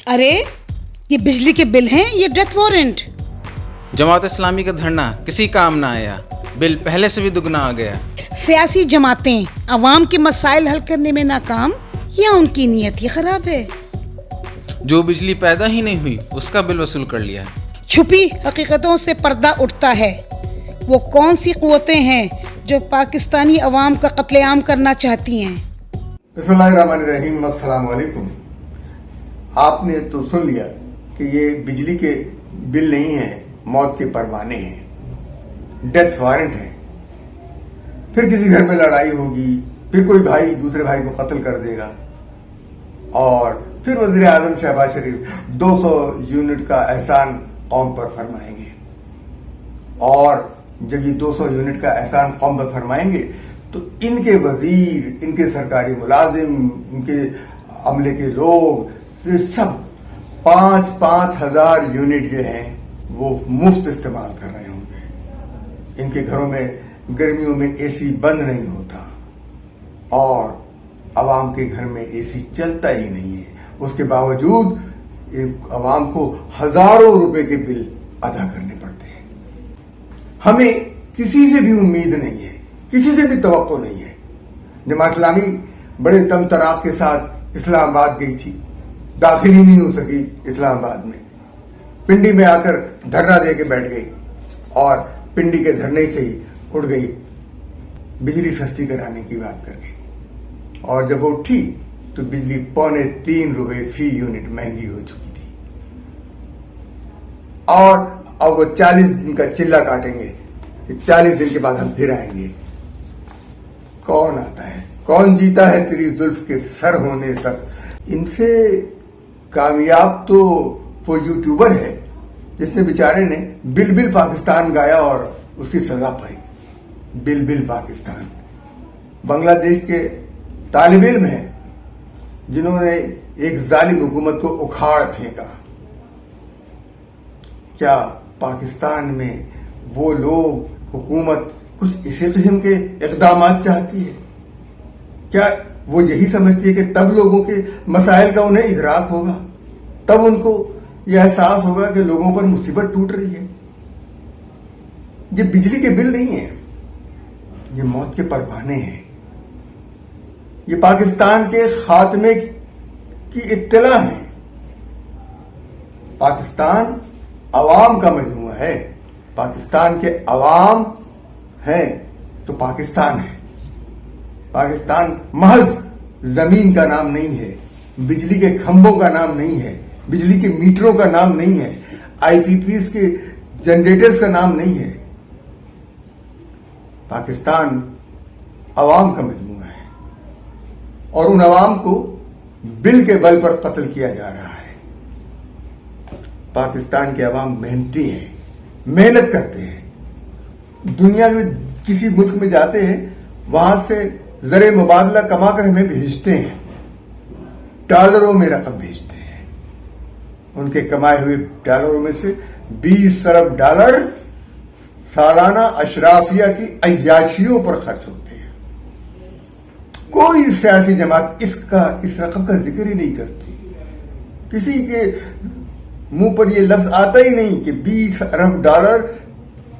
ارے یہ بجلی کے بل ہیں، یہ ڈیتھ وارنٹ. جماعت اسلامی کا دھرنا کسی کام نہ آیا، بل پہلے سے بھی دگنا آ گیا. سیاسی جماعتیں عوام کے مسائل حل کرنے میں ناکام یا ان کی نیت ہی خراب ہے؟ جو بجلی پیدا ہی نہیں ہوئی اس کا بل وصول کر لیا. چھپی حقیقتوں سے پردہ اٹھتا ہے. وہ کون سی قوتیں ہیں جو پاکستانی عوام کا قتل عام کرنا چاہتی ہیں؟ بسم اللہ الرحمن الرحیم. السلام علیکم. آپ نے تو سن لیا کہ یہ بجلی کے بل نہیں ہیں، موت کے پروانے ہیں، ڈیتھ وارنٹ ہیں. پھر کسی گھر میں لڑائی ہوگی، پھر کوئی بھائی دوسرے بھائی کو قتل کر دے گا، اور پھر وزیر اعظم شہباز شریف 200 یونٹ کا احسان قوم پر فرمائیں گے. اور جب یہ 200 یونٹ کا احسان قوم پر فرمائیں گے تو ان کے وزیر، ان کے سرکاری ملازم، ان کے عملے کے لوگ سب 5,000 یونٹ جو ہیں وہ مفت استعمال کر رہے ہوں گے. ان کے گھروں میں گرمیوں میں اے سی بند نہیں ہوتا، اور عوام کے گھر میں اے سی چلتا ہی نہیں ہے. اس کے باوجود عوام کو ہزاروں روپے کے بل ادا کرنے پڑتے ہیں. ہمیں کسی سے بھی امید نہیں ہے، کسی سے بھی توقع نہیں ہے. جماعت اسلامی بڑے تم تراق کے ساتھ اسلام آباد گئی تھی، داخل ہی نہیں ہو سکی اسلام آباد میں. پنڈی میں آ کر دھرنا دے کے بیٹھ گئی، اور پنڈی کے دھرنے سے ہی اٹھ گئی بجلی سستی کرانے کی بات کر کے. اور جب وہ اٹھی تو بجلی 3.25 روپے فی یونٹ مہنگی ہو چکی تھی. اور اب وہ 40 دن کا چلہ کاٹیں گے کہ 40 دن کے بعد ہم پھر آئیں گے. کون آتا ہے، کون جیتا ہے تیری زلف کے سر ہونے تک. ان سے کامیاب تو وہ یوٹیوبر ہے جس نے بیچارے نے بل بل پاکستان گایا اور اس کی سزا پائی. بل بل پاکستان. بنگلہ دیش کے طالب علم ہیں جنہوں نے ایک ظالم حکومت کو اکھاڑ پھینکا. کیا پاکستان میں وہ لوگ، حکومت کچھ اسی قسم کے اقدامات چاہتی ہے؟ کیا وہ یہی سمجھتی ہے کہ تب لوگوں کے مسائل کا انہیں ادراک ہوگا، تب ان کو یہ احساس ہوگا کہ لوگوں پر مصیبت ٹوٹ رہی ہے؟ یہ بجلی کے بل نہیں ہیں، یہ موت کے پروانے ہیں. یہ پاکستان کے خاتمے کی اطلاع ہے. پاکستان عوام کا مجموعہ ہے. پاکستان کے عوام ہیں تو پاکستان ہے. پاکستان محض زمین کا نام نہیں ہے، بجلی کے کھمبوں کا نام نہیں ہے، بجلی کے میٹروں کا نام نہیں ہے، آئی پی پیز کے جنریٹرز کا نام نہیں ہے. پاکستان عوام کا مجموعہ ہے، اور ان عوام کو بل کے بل پر قتل کیا جا رہا ہے. پاکستان کے عوام محنتی ہیں، محنت کرتے ہیں. دنیا میں کسی ملک میں جاتے ہیں، وہاں سے زر مبادلہ کما کر ہمیں بھیجتے ہیں، ڈالروں میں رقم بھیجتے ہیں. ان کے کمائے ہوئے ڈالروں میں سے 20 ارب ڈالر سالانہ اشرافیہ کی عیاشیوں پر خرچ ہوتے ہیں. کوئی سیاسی جماعت اس رقم کا ذکر ہی نہیں کرتی. کسی کے منہ پر یہ لفظ آتا ہی نہیں کہ 20 ارب ڈالر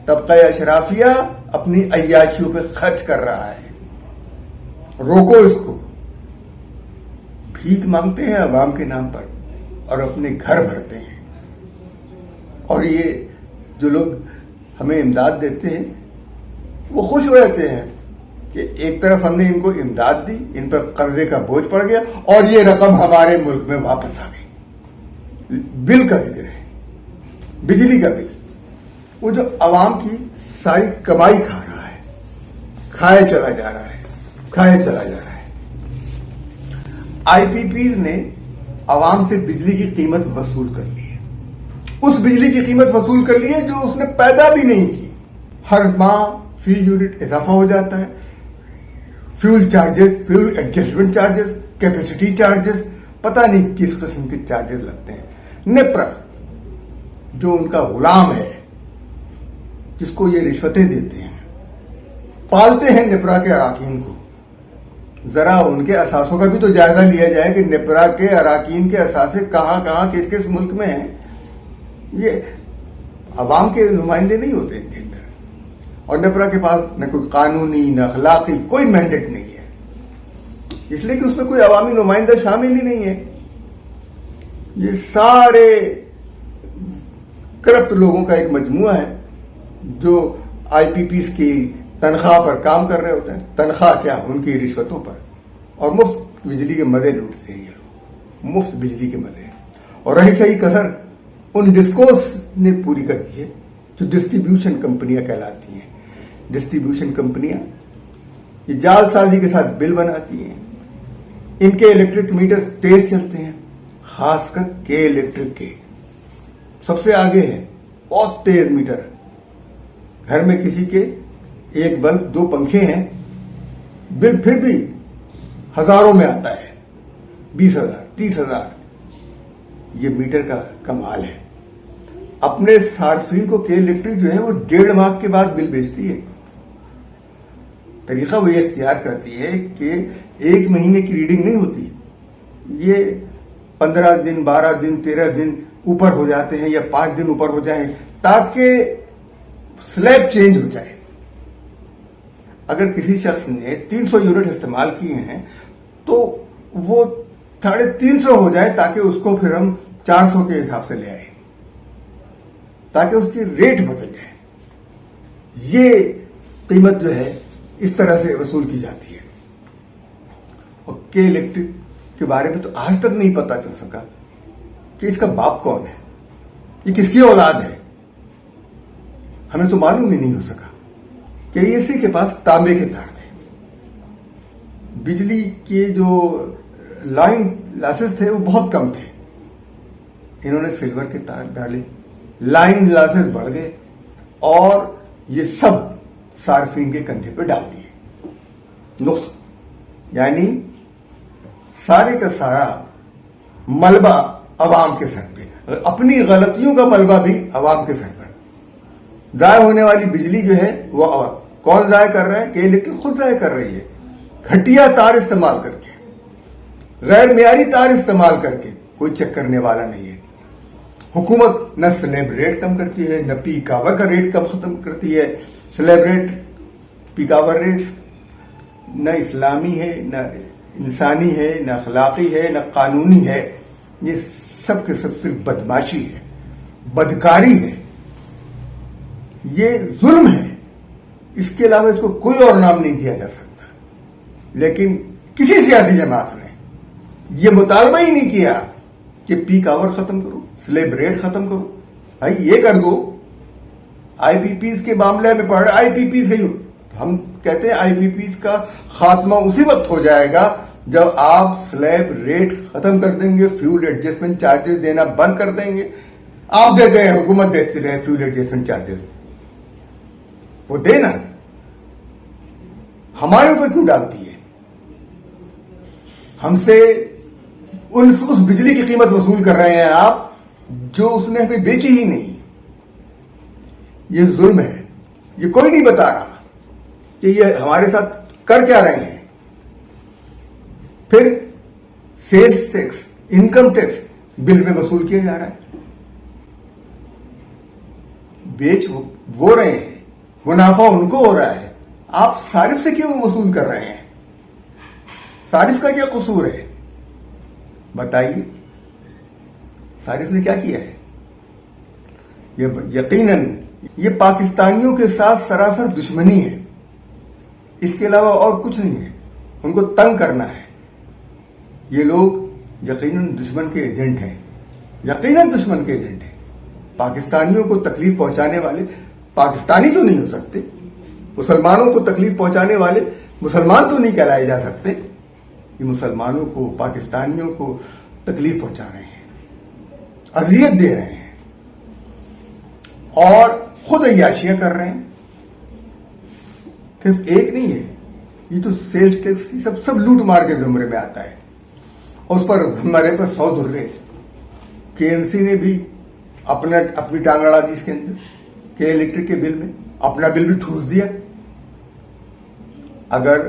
طبقہ اشرافیہ اپنی عیاشیوں پہ خرچ کر رہا ہے. روکو اس کو. بھیک مانگتے ہیں عوام کے نام پر اور اپنے گھر بھرتے ہیں. اور یہ جو لوگ ہمیں امداد دیتے ہیں وہ خوش ہو رہتے ہیں کہ ایک طرف ہم نے ان کو امداد دی، ان پر قرضے کا بوجھ پڑ گیا، اور یہ رقم ہمارے ملک میں واپس آ گئی. بل کا ذکر ہے، بجلی کا بل. وہ جو عوام کی ساری کمائی کھا رہا ہے، کھائے چلا جا رہا ہے، کھائے چلا جا رہا ہے. آئی پی پیز نے عوام سے بجلی کی قیمت وصول کر لی ہے. اس بجلی کی قیمت وصول کر لی ہے جو اس نے پیدا بھی نہیں کی. ہر ماہ فی یونٹ اضافہ ہو جاتا ہے. Fuel charges, fuel adjustment charges, capacity charges, پتہ نہیں کس قسم کے چارجز لگتے ہیں. نیپرا جو ان کا غلام ہے، جس کو یہ رشوتیں دیتے ہیں، پالتے ہیں نیپرا کے اراکین کو. ذرا ان کے اثاثوں کا بھی تو جائزہ لیا جائے کہ نیپرا کے اراکین کے اثاثے کہاں کہاں کس کس ملک میں ہیں. یہ عوام کے نمائندے نہیں ہوتے ان کے اندر, اور نیپرا کے پاس نہ کوئی قانونی نہ اخلاقی کوئی مینڈیٹ نہیں ہے, اس لیے کہ اس میں کوئی عوامی نمائندہ شامل ہی نہیں ہے. یہ سارے کرپٹ لوگوں کا ایک مجموعہ ہے جو آئی پی پیز کی تنخواہ پر کام کر رہے ہوتے ہیں. تنخواہ کیا, ان کی رشوتوں پر, اور مفت بجلی کے مزے لوٹتے ہیں یہ لوگ, مفت بجلی کے مزے. اور رہی صحیح کسر ان ڈسکوز نے پوری کر دی ہے جو ڈسٹریبیوشن کمپنیاں کہلاتی ہیں. ڈسٹریبیوشن کمپنیاں یہ جال سازی کے ساتھ بل بناتی ہیں. ان کے الیکٹرک میٹر تیز چلتے ہیں, خاص کر کے الیکٹرک کے سب سے آگے ہے, بہت تیز میٹر. گھر میں کسی کے ایک بلب 2 پنکھے ہیں, بل پھر بھی ہزاروں میں آتا ہے, 20,000 30,000. یہ میٹر کا کمال ہے. اپنے صارفین کو کے الیکٹرک جو ہے وہ 1.5 ماہ کے بعد بل بیچتی ہے. طریقہ وہ یہ اختیار کرتی ہے کہ 1 مہینے کی ریڈنگ نہیں ہوتی, یہ 15 دن 12 دن 13 دن اوپر ہو جاتے ہیں یا 5 دن اوپر ہو جائیں تاکہ سلیب چینج ہو جائے. اگر کسی شخص نے 300 یونٹ استعمال کیے ہیں تو وہ 350 ہو جائے تاکہ اس کو پھر ہم 400 کے حساب سے لے آئیں, تاکہ اس کی ریٹ بدل جائے. یہ قیمت جو ہے اس طرح سے وصول کی جاتی ہے. اور کے الیکٹرک کے بارے میں تو آج تک نہیں پتا چل سکا کہ اس کا باپ کون ہے, یہ کس کی اولاد ہے. ہمیں تو معلوم ہی نہیں ہو سکا کہ اسی کے پاس تانبے کے تار تھے. بجلی کے جو لائن لاسز تھے وہ بہت کم تھے, انہوں نے سلور کے تار ڈالے, لائن لاسز بڑھ گئے, اور یہ سب صارفین کے کندھے پہ ڈال دیے. نقص یعنی سارے کا سارا ملبہ عوام کے سر پہ, اپنی غلطیوں کا ملبہ بھی عوام کے سر پر. ضائع ہونے والی بجلی جو ہے وہ کون ضائع کر رہا ہے؟ کہ الیکٹرک خود ضائع کر رہی ہے, گھٹیا تار استعمال کر کے, غیر معیاری تار استعمال کر کے. کوئی چیک کرنے والا نہیں ہے. حکومت نہ سلیب ریٹ کم کرتی ہے, نہ پیک آور کا ریٹ کم ختم کرتی ہے. سلیب ریٹ پیک آور ریٹ نہ اسلامی ہے, نہ انسانی ہے, نہ اخلاقی ہے, نہ قانونی ہے. یہ سب کے سب صرف بدماشی ہے, بدکاری ہے, یہ ظلم ہے. اس کے علاوہ اس کو کوئی اور نام نہیں دیا جا سکتا. لیکن کسی سیاسی جماعت نے یہ مطالبہ ہی نہیں کیا کہ پیک آور ختم کرو, سلیب ریٹ ختم کرو. بھائی یہ کر دو. آئی پی پیز کے معاملے میں پڑھ, آئی پی پیز ہے, ہم کہتے ہیں آئی پی پیز کا خاتمہ اسی وقت ہو جائے گا جب آپ سلیب ریٹ ختم کر دیں گے, فیول ایڈجسٹمنٹ چارجز دینا بند کر دیں گے. آپ دیتے ہیں, حکومت دیتی رہے فیول ایڈجسٹمنٹ چارجز, وہ دینا ہمارے اوپر کیوں ڈالتی ہے؟ ہم سے اس بجلی کی قیمت وصول کر رہے ہیں آپ جو اس نے ہمیں بیچی ہی نہیں. یہ ظلم ہے. یہ کوئی نہیں بتا رہا کہ یہ ہمارے ساتھ کر کیا رہے ہیں. پھر سیلز ٹیکس, انکم ٹیکس بل میں وصول کیا جا رہا ہے. بیچ وہ رہے ہیں, منافع ان کو ہو رہا ہے, آپ صارف سے کیوں وصول کر رہے ہیں؟ صارف کا کیا قصور ہے بتائیے. صارف نے کیا کیا ہے؟ یقیناً یہ پاکستانیوں کے ساتھ سراسر دشمنی ہے, اس کے علاوہ اور کچھ نہیں ہے. ان کو تنگ کرنا ہے. یہ لوگ یقیناً دشمن کے ایجنٹ ہیں, یقیناً دشمن کے ایجنٹ ہیں. پاکستانیوں کو تکلیف پہنچانے والے پاکستانی تو نہیں ہو سکتے. مسلمانوں کو تکلیف پہنچانے والے مسلمان تو نہیں کہلائے جا سکتے. یہ مسلمانوں کو, پاکستانیوں کو تکلیف پہنچا رہے ہیں, اذیت دے رہے ہیں, اور خود عیاشیاں کر رہے ہیں. صرف ایک نہیں ہے, یہ تو سیلز ٹیکس سب لوٹ مار کے زمرے میں آتا ہے. اور اس پر ہمارے پر 100 درے. کے این سی نے بھی اپنی ٹانگ اڑا دی اس کے اندر, کہ الیکٹرک کے بل میں اپنا بل بھی ٹھوس دیا. اگر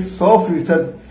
100%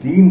3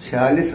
46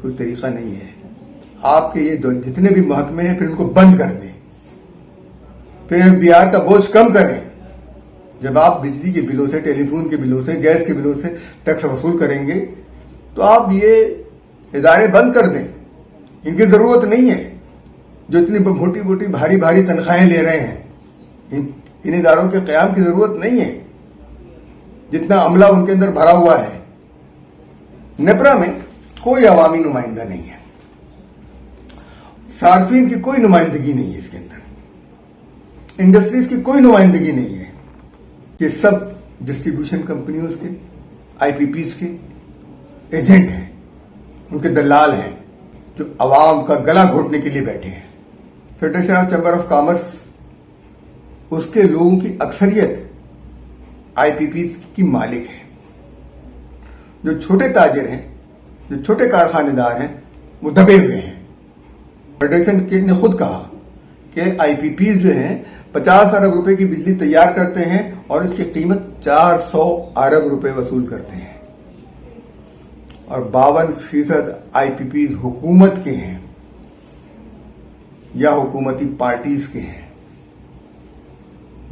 کوئی طریقہ نہیں ہے. آپ کے یہ جتنے بھی محکمے ہیں پھر ان کو بند کر دیں, پھر FBR کا بوجھ کم کریں. جب آپ بجلی کے بلوں سے, ٹیلی فون کے بلوں سے, گیس کے بلوں سے ٹیکس وصول کریں گے تو آپ یہ ادارے بند کر دیں. ان کی ضرورت نہیں ہے. جو اتنی موٹی موٹی بھاری تنخواہیں لے رہے ہیں, ان اداروں کے قیام کی ضرورت نہیں ہے. جتنا عملہ ان کے اندر بھرا ہوا ہے. نیپرا میں کوئی عوامی نمائندہ نہیں ہے, صارفین کی کوئی نمائندگی نہیں ہے اس کے اندر, انڈسٹریز کی کوئی نمائندگی نہیں ہے. یہ سب ڈسٹریبیوشن کمپنیوں کے, IPPs کے ایجنٹ ہیں, ان کے دلال ہیں جو عوام کا گلا گھوٹنے کے لیے بیٹھے ہیں. Federation of chamber of commerce, اس کے لوگوں کی اکثریت IPPs کی مالک ہے. جو چھوٹے تاجر ہیں, جو چھوٹے کارخانے دار ہیں, وہ دبے ہوئے ہیں. فیڈریشن نے خود کہا کہ IPPs جو ہیں 50 ارب روپے کی بجلی تیار کرتے ہیں اور اس کی قیمت 400 ارب روپے وصول کرتے ہیں, اور 52% IPPs حکومت کے ہیں یا حکومتی پارٹیز کے ہیں.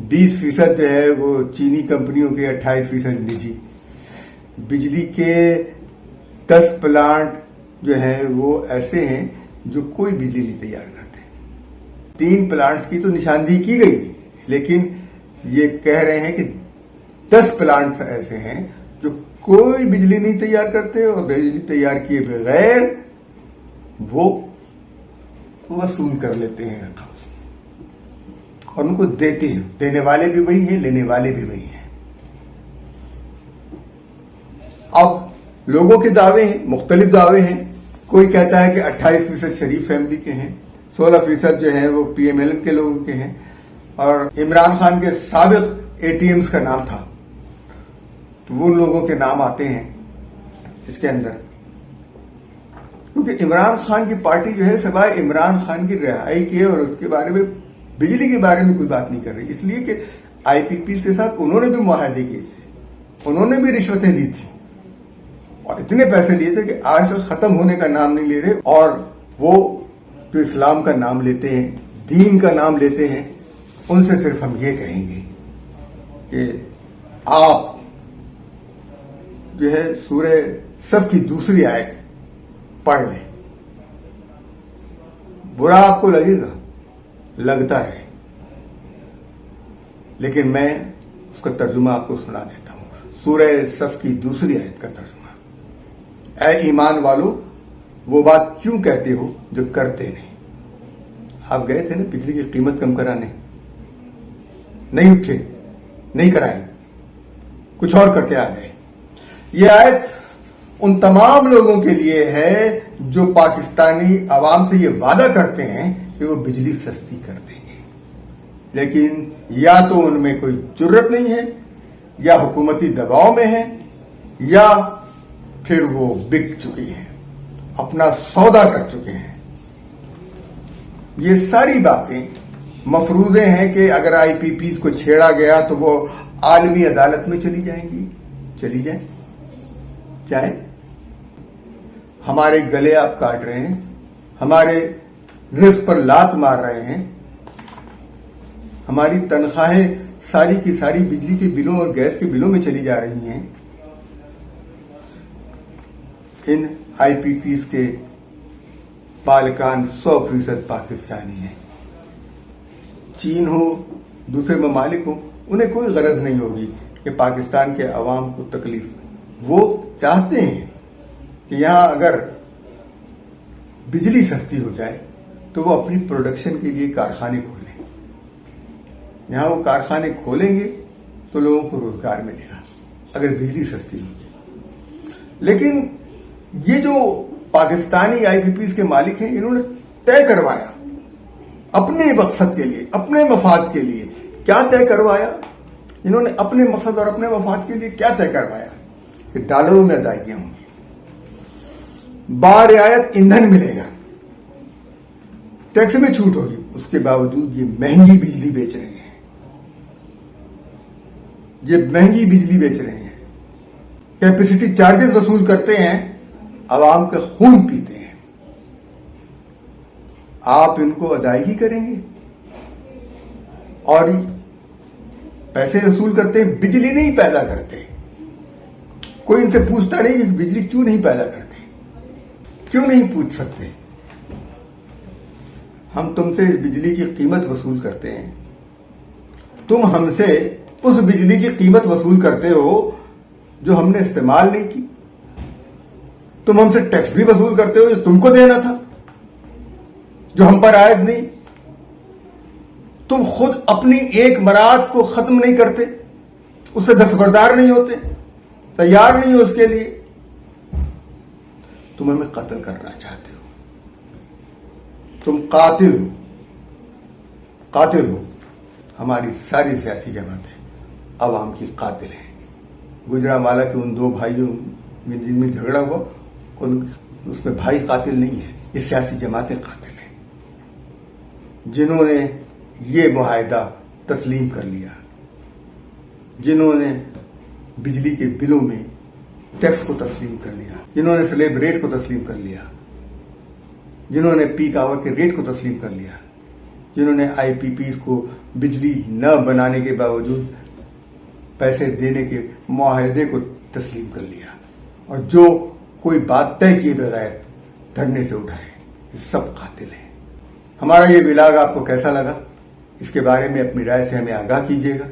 20% جو ہے وہ چینی کمپنیوں کے, 28% نجی. بجلی کے 10 پلانٹ جو ہیں وہ ایسے ہیں جو کوئی بجلی نہیں تیار کرتے. 3 پلانٹس کی تو نشاندہی کی گئی, لیکن یہ کہہ رہے ہیں کہ 10 پلانٹس ایسے ہیں جو کوئی بجلی نہیں تیار کرتے, اور بجلی تیار کیے بغیر وہ وصول کر لیتے ہیں رقم, اور ان کو دیتے ہیں. دینے والے بھی وہی ہیں, لینے والے بھی وہی ہیں. اب لوگوں کے دعوے ہیں, مختلف دعوے ہیں. کوئی کہتا ہے کہ 28% شریف فیملی کے ہیں, 16% جو ہیں وہ PMLN کے لوگوں کے ہیں, اور عمران خان کے سابق ATMs کا نام تھا تو وہ لوگوں کے نام آتے ہیں اس کے اندر. کیونکہ عمران خان کی پارٹی جو ہے سوائے عمران خان کی رہائی کے اور اس کے بارے میں, بجلی کے بارے میں کوئی بات نہیں کر رہی. اس لیے کہ IPPs کے ساتھ انہوں نے بھی معاہدے کیے تھے, انہوں نے بھی رشوتیں لی تھی, اور اتنے پیسے لیے تھے کہ آج تک ختم ہونے کا نام نہیں لے رہے. اور وہ جو اسلام کا نام لیتے ہیں, دین کا نام لیتے ہیں, ان سے صرف ہم یہ کہیں گے کہ آپ جو ہے سورہ صف کی 2 آیت پڑھ لیں. برا آپ کو لگے گا, لگتا ہے, لیکن میں اس کا ترجمہ آپ کو سنا دیتا ہوں. سورہ صف کی 2 آیت کا ترجمہ. اے ایمان والو, وہ بات کیوں کہتے ہو جو کرتے نہیں. آپ گئے تھے نا بجلی کی قیمت کم کرانے, نہیں اٹھے, نہیں کرائے, کچھ اور کر کے آ گئے. یہ آیت ان تمام لوگوں کے لیے ہے جو پاکستانی عوام سے یہ وعدہ کرتے ہیں کہ وہ بجلی سستی کر دیں گے, لیکن یا تو ان میں کوئی جرت نہیں ہے, یا حکومتی دباؤ میں ہے, یا پھر وہ بک چکی ہیں, اپنا سودا کر چکے ہیں. یہ ساری باتیں مفروضے ہیں کہ اگر IPPs کو چھیڑا گیا تو وہ عالمی عدالت میں چلی جائیں گی. چلی جائیں, چاہے ہمارے گلے آپ کاٹ رہے ہیں, ہمارے رزق پر لات مار رہے ہیں, ہماری تنخواہیں ساری کی ساری بجلی کے بلوں اور گیس کے بلوں میں چلی جا رہی ہیں. ان IPPs کے مالکان 100% پاکستانی ہیں. چین ہو, دوسرے ممالک ہو, انہیں کوئی غرض نہیں ہوگی کہ پاکستان کے عوام کو تکلیف ہو. وہ چاہتے ہیں کہ یہاں اگر بجلی سستی ہو جائے تو وہ اپنی پروڈکشن کے لیے کارخانے کھولیں. یہاں وہ کارخانے کھولیں گے تو لوگوں کو روزگار ملے گا اگر بجلی سستی ہو جائے. لیکن یہ جو پاکستانی IPPs کے مالک ہیں, انہوں نے طے کروایا اپنے مقصد کے لیے, اپنے مفاد کے لیے. کیا طے کروایا انہوں نے؟ اپنے مقصد اور اپنے مفاد کے لیے کیا طے کروایا کہ ڈالروں میں ادائیگیاں ہوں گی, برعایت ایندھن ملے گا, ٹیکس میں چھوٹ ہوگی. اس کے باوجود یہ مہنگی بجلی بیچ رہے ہیں, یہ مہنگی بجلی بیچ رہے ہیں. کیپیسٹی چارجز وصول کرتے ہیں عوام کا خون پیتے ہیں. آپ ان کو ادائیگی کریں گے اور پیسے وصول کرتے ہیں, بجلی نہیں پیدا کرتے. کوئی ان سے پوچھتا نہیں کہ بجلی کیوں نہیں پیدا کرتے, کیوں نہیں پوچھ سکتے. ہم تم سے بجلی کی قیمت وصول کرتے ہیں, تم ہم سے اس بجلی کی قیمت وصول کرتے ہو جو ہم نے استعمال نہیں کی. تم ہم سے ٹیکس بھی وصول کرتے ہو جو تم کو دینا تھا, جو ہم پر عائد نہیں. تم خود اپنی ایک مراد کو ختم نہیں کرتے, اس سے دستبردار نہیں ہوتے, تیار نہیں ہو اس کے لیے. تم ہمیں قتل کرنا چاہتے ہو. تم قاتل ہو, قاتل ہو. ہماری ساری سیاسی جماعتیں عوام کی قاتل ہیں. گجرانوالہ کے ان 2 بھائیوں میں جن میں جھگڑا ہوا, اس میں بھائی قاتل نہیں ہے, یہ سیاسی جماعتیں قاتل ہیں جنہوں نے یہ معاہدہ تسلیم کر لیا, جنہوں نے بجلی کے بلوں میں ٹیکس کو تسلیم کر لیا, جنہوں نے سلیب ریٹ کو تسلیم کر لیا, جنہوں نے پیک آور کے ریٹ کو تسلیم کر لیا, جنہوں نے آئی پی پیز کو بجلی نہ بنانے کے باوجود پیسے دینے کے معاہدے کو تسلیم کر لیا, اور جو کوئی بات طے کیے بغیر دھرنے سے اٹھائے, یہ سب قاتل ہیں. ہمارا یہ ولاگ آپ کو کیسا لگا, اس کے بارے میں اپنی رائے سے ہمیں آگاہ کیجیے گا,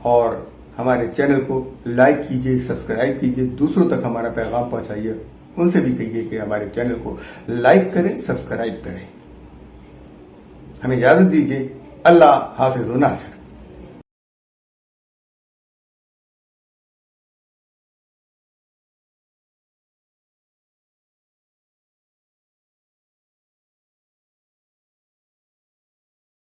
اور ہمارے چینل کو لائک کیجیے, سبسکرائب کیجیے, دوسروں تک ہمارا پیغام پہنچائیے. ان سے بھی کہیے کہ ہمارے چینل کو لائک کریں, سبسکرائب کریں. ہمیں اجازت دیجیے. اللہ حافظ و ناصر.